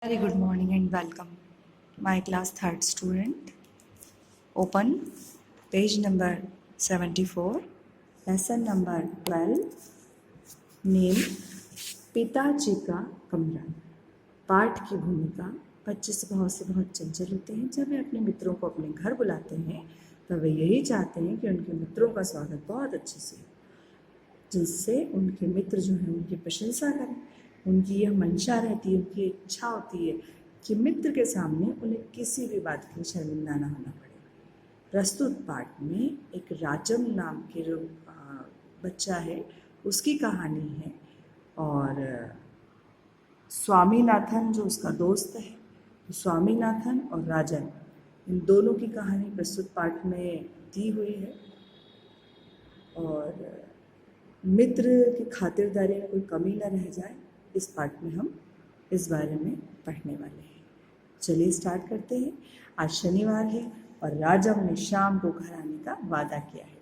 Very good morning and welcome. My class third student. Open page number 74, lesson number 12. Name पिताजी का कमरा। पाठ की भूमिका। बच्चे स्वभाव से बहुत चंचल होते हैं। जब वे अपने मित्रों को अपने घर बुलाते हैं तो वे यही चाहते हैं कि उनके मित्रों का स्वागत बहुत अच्छे से हो, जिससे उनके मित्र जो हैं उनकी प्रशंसा करें। उनकी यह मंशा रहती है, उनकी इच्छा होती है कि मित्र के सामने उन्हें किसी भी बात के लिए शर्मिंदा ना होना पड़े। प्रस्तुत पाठ में एक राजम नाम के जो बच्चा है उसकी कहानी है, और स्वामीनाथन जो उसका दोस्त है, स्वामीनाथन और राजन, इन दोनों की कहानी प्रस्तुत पाठ में दी हुई है। और मित्र की खातिरदारी में कोई कमी न रह जाए, इस पाठ में हम इस बारे में पढ़ने वाले हैं। चलिए स्टार्ट करते हैं। आज शनिवार है और राजम ने शाम को घर आने का वादा किया है।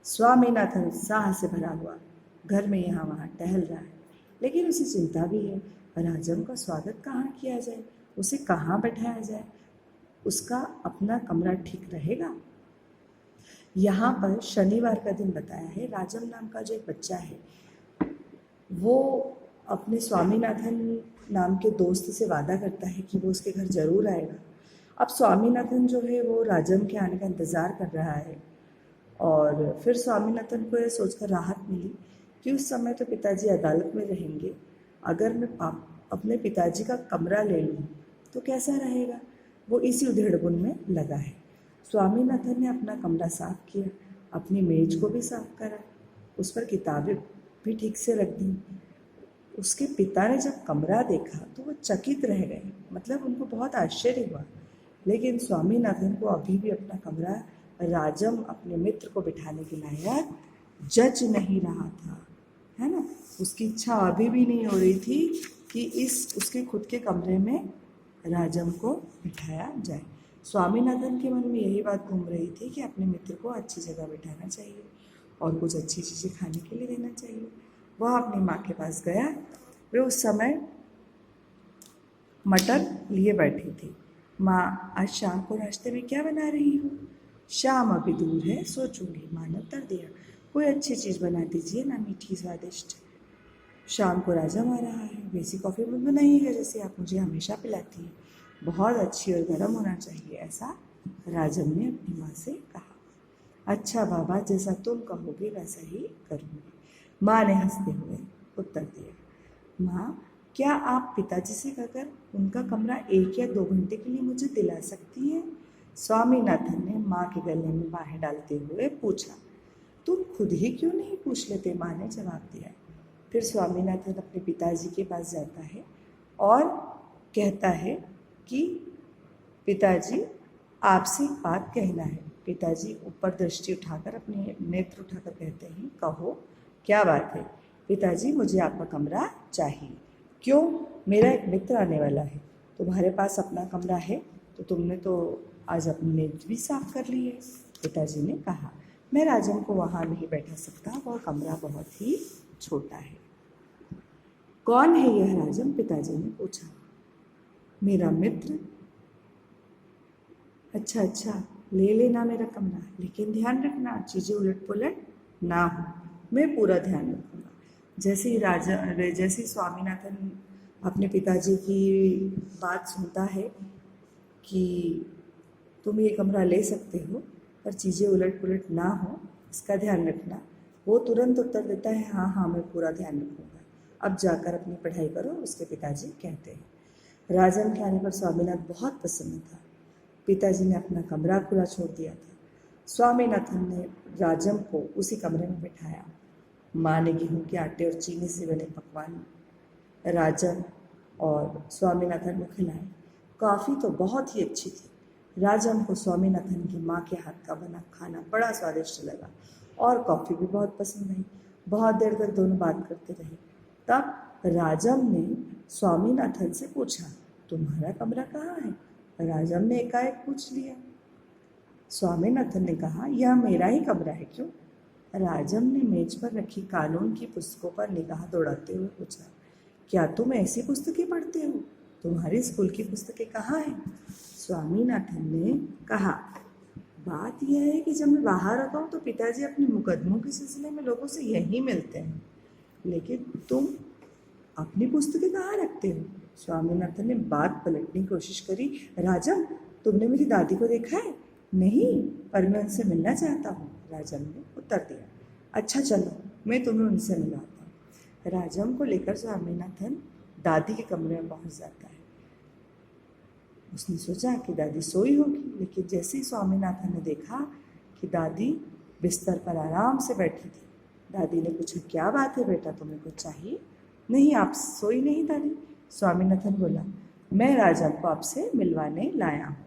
स्वामीनाथन उत्साह से भरा हुआ घर में यहाँ वहाँ टहल रहा है, लेकिन उसे चिंता भी है, राजम का स्वागत कहाँ किया जाए, उसे कहाँ बैठाया जाए, उसका अपना कमरा ठीक रहेगा। यहाँ पर शनिवार का दिन बताया है। राजम नाम का जो एक बच्चा है वो अपने स्वामीनाथन नाम के दोस्त से वादा करता है कि वो उसके घर ज़रूर आएगा। अब स्वामीनाथन जो है वो राजम के आने का इंतज़ार कर रहा है, और फिर स्वामीनाथन को यह सोचकर राहत मिली कि उस समय तो पिताजी अदालत में रहेंगे। अगर मैं अपने पिताजी का कमरा ले लूँ तो कैसा रहेगा। वो इसी उधेड़बुन में लगा है। स्वामीनाथन ने अपना कमरा साफ किया, अपनी मेज को भी साफ करा, उस पर किताबें भी ठीक से रख दी। उसके पिता ने जब कमरा देखा तो वो चकित रह गए, मतलब उनको बहुत आश्चर्य हुआ। लेकिन स्वामीनाथन को अभी भी अपना कमरा राजम अपने मित्र को बिठाने के लायक जज नहीं रहा था, है ना। उसकी इच्छा अभी भी नहीं हो रही थी कि उसके खुद के कमरे में राजम को बिठाया जाए। स्वामीनाथन के मन में यही बात घूम रही थी कि अपने मित्र को अच्छी जगह बिठाना चाहिए और कुछ अच्छी चीज़ें खाने के लिए देना चाहिए। वह अपनी माँ के पास गया। वे उस समय मटर लिए बैठी थी। माँ, आज शाम को नाश्ते में क्या बना रही हो? शाम अभी दूर है, सोचूंगी, माँ ने उत्तर दिया। कोई अच्छी चीज़ बना दीजिए ना, मीठी स्वादिष्ट। शाम को राजम आ रहा है, वैसी कॉफ़ी मत बनाइएगा जैसे आप मुझे हमेशा पिलाती हैं, बहुत अच्छी और गर्म होना चाहिए, ऐसा राजम ने अपनी माँ से कहा। अच्छा बाबा, जैसा तुम कहोगे वैसा ही करूँगी, माँ ने हंसते हुए उत्तर दिया। माँ, क्या आप पिताजी से कहकर उनका कमरा 1 या 2 घंटे के लिए मुझे दिला सकती हैं? स्वामीनाथन ने माँ के गले में बाहें डालते हुए पूछा। तुम खुद ही क्यों नहीं पूछ लेते, माँ ने जवाब दिया। फिर स्वामीनाथन अपने पिताजी के पास जाता है और कहता है कि पिताजी, आपसे एक बात कहना है। पिताजी ऊपर दृष्टि उठाकर, अपने नेत्र उठाकर कहते हैं, कहो, क्या बात है? पिताजी, मुझे आपका कमरा चाहिए। क्यों? मेरा एक मित्र आने वाला है। तुम्हारे पास अपना कमरा है तो तुमने तो आज अपनी मेज भी साफ कर ली है। पिताजी ने कहा, मैं राजम को वहाँ नहीं बैठा सकता, वह कमरा बहुत ही छोटा है। कौन है यह राजम? पिताजी ने पूछा। मेरा मित्र। अच्छा, ले लेना मेरा कमरा, लेकिन ध्यान रखना चीज़ें उलट पुलट ना हो। मैं पूरा ध्यान रखूँगा। जैसे ही स्वामीनाथन अपने पिताजी की बात सुनता है कि तुम ये कमरा ले सकते हो पर चीज़ें उलट पुलट ना हो, इसका ध्यान रखना, वो तुरंत उत्तर देता है, हाँ, मैं पूरा ध्यान रखूँगा, अब जाकर अपनी पढ़ाई करो, उसके पिताजी कहते हैं। राजन के आने पर स्वामीनाथन बहुत प्रसन्न था। पिताजी ने अपना कमरा खुला छोड़ दिया था। स्वामीनाथन ने राजम को उसी कमरे में बिठाया। माँ ने गेहूं के आटे और चीनी से बने पकवान राजन और स्वामीनाथन को खिलाए। कॉफ़ी तो बहुत ही अच्छी थी। राजम को स्वामीनाथन की माँ के हाथ का बना खाना बड़ा स्वादिष्ट लगा और कॉफ़ी भी बहुत पसंद आई। बहुत देर तक दोनों बात करते रहे। तब राजम ने स्वामीनाथन से पूछा, तुम्हारा कमरा कहाँ है? राजम ने एकाएक पूछ लिया। स्वामीनाथन ने कहा, यह मेरा ही कमरा है। क्यों? राजम ने मेज पर रखी कानून की पुस्तकों पर निगाह दौड़ाते हुए पूछा। क्या तुम ऐसी पुस्तकें पढ़ते हो तुम्हारी स्कूल की पुस्तकें कहाँ हैं? स्वामीनाथन ने कहा, बात यह है कि जब मैं बाहर आता हूँ तो पिताजी अपने मुकदमों के सिलसिले में लोगों से यहीं मिलते हैं, लेकिन तुम अपनी पुस्तकें कहाँ रखते हो? स्वामीनाथन ने बात पलटने की कोशिश करी। राजम, तुमने मेरी दादी को देखा है? नहीं, पर मैं उनसे मिलना चाहता हूँ, राजम ने उत्तर दिया। अच्छा चलो, मैं तुम्हें उनसे मिलाता हूँ। राजम को लेकर स्वामीनाथन दादी के कमरे में पहुंच जाता है। उसने सोचा कि दादी सोई होगी, लेकिन जैसे ही स्वामीनाथन ने देखा कि दादी बिस्तर पर आराम से बैठी थी, दादी ने पूछा, क्या बात है बेटा, तुम्हें कुछ चाहिए? नहीं, आप सोई नहीं दादी, स्वामीनाथन बोला। मैं राजम को आपसे मिलवाने लाया हूँ।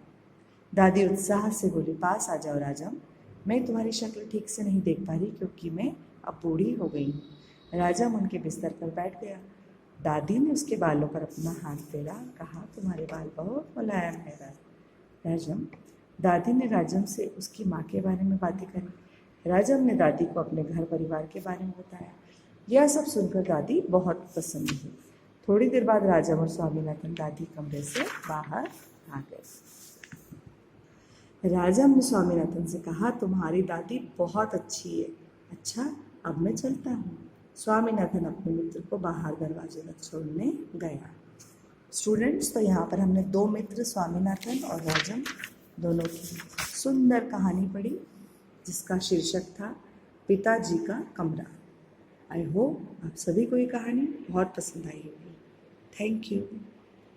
दादी उत्साह से बोली, पास आ जाओ राजम, मैं तुम्हारी शक्ल ठीक से नहीं देख पा रही क्योंकि मैं अब बूढ़ी हो गई हूँ। राजम उनके बिस्तर पर बैठ गया। दादी ने उसके बालों पर अपना हाथ फेरा, कहा, तुम्हारे बाल बहुत मुलायम है राजम। दादी ने राजम से उसकी माँ के बारे में बातें करी। राजम ने दादी को अपने घर परिवार के बारे में बताया। यह सब सुनकर दादी बहुत प्रसन्न हुई। थोड़ी देर बाद राजम और स्वामीनाथन दादी कमरे से बाहर आ गए। राजम ने स्वामीनाथन से कहा, तुम्हारी दादी बहुत अच्छी है। अच्छा, अब मैं चलता हूँ। स्वामीनाथन अपने मित्र को बाहर दरवाजे तक छोड़ने गया। स्टूडेंट्स, तो यहाँ पर हमने दो मित्र स्वामीनाथन और राजम दोनों की सुंदर कहानी पढ़ी, जिसका शीर्षक था पिताजी का कमरा। आई होप आप सभी को ये कहानी बहुत पसंद आई होगी। Thank you.